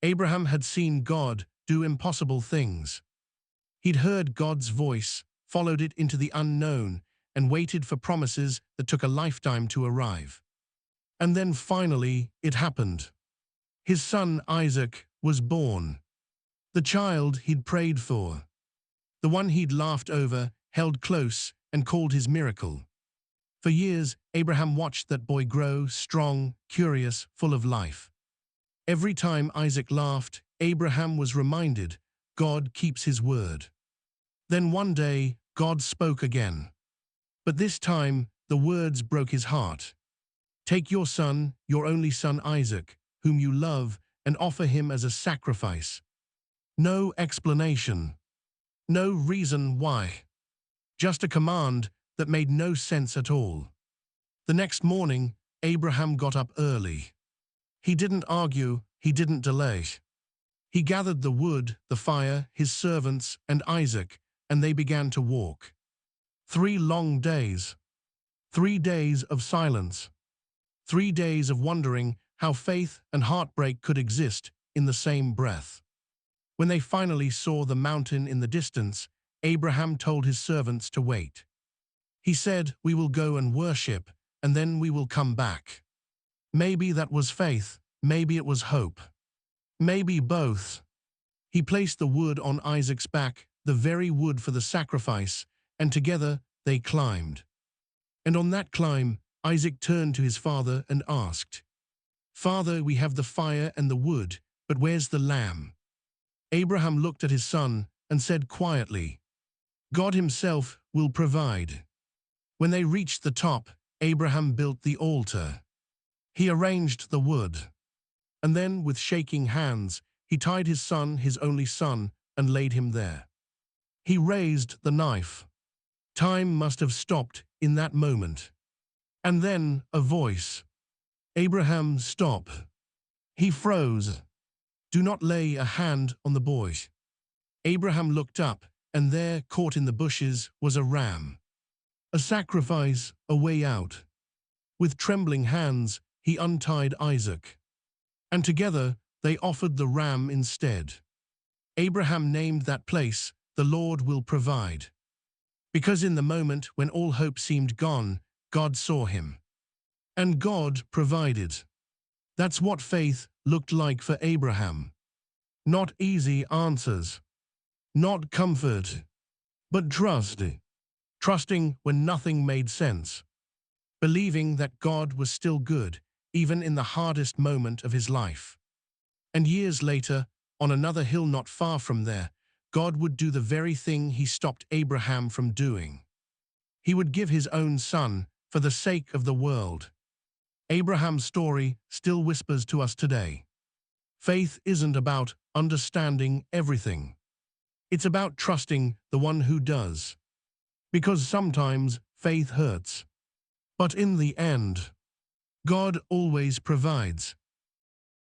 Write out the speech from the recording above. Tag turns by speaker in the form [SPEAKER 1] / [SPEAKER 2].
[SPEAKER 1] Abraham had seen God do impossible things. He'd heard God's voice, followed it into the unknown, and waited for promises that took a lifetime to arrive. And then finally, it happened. His son Isaac was born. The child he'd prayed for. The one he'd laughed over, held close, and called his miracle. For years, Abraham watched that boy grow, strong, curious, full of life. Every time Isaac laughed, Abraham was reminded, God keeps his word. Then one day, God spoke again. But this time, the words broke his heart. Take your son, your only son Isaac, whom you love, and offer him as a sacrifice. No explanation. No reason why. Just a command that made no sense at all. The next morning, Abraham got up early. He didn't argue, he didn't delay. He gathered the wood, the fire, his servants, and Isaac, and they began to walk. 3 long days. 3 days of silence. 3 days of wondering how faith and heartbreak could exist in the same breath. When they finally saw the mountain in the distance, Abraham told his servants to wait. He said, "We will go and worship, and then we will come back." Maybe that was faith, maybe it was hope. Maybe both. He placed the wood on Isaac's back, the very wood for the sacrifice, and together they climbed. And on that climb, Isaac turned to his father and asked, "Father, we have the fire and the wood, but where's the lamb?" Abraham looked at his son and said quietly, "God himself will provide." When they reached the top, Abraham built the altar. He arranged the wood. And then, with shaking hands, he tied his son, his only son, and laid him there. He raised the knife. Time must have stopped in that moment. And then a voice. "Abraham, stop." He froze. "Do not lay a hand on the boy." Abraham looked up, and there, caught in the bushes, was a ram. A sacrifice, a way out. With trembling hands, he untied Isaac. And together, they offered the ram instead. Abraham named that place, "The Lord will provide." Because in the moment when all hope seemed gone, God saw him. And God provided. That's what faith looked like for Abraham. Not easy answers. Not comfort. But trust. Trusting when nothing made sense. Believing that God was still good, even in the hardest moment of his life. And years later, on another hill not far from there, God would do the very thing he stopped Abraham from doing. He would give his own son for the sake of the world. Abraham's story still whispers to us today. Faith isn't about understanding everything. It's about trusting the one who does. Because sometimes faith hurts. But in the end, God always provides.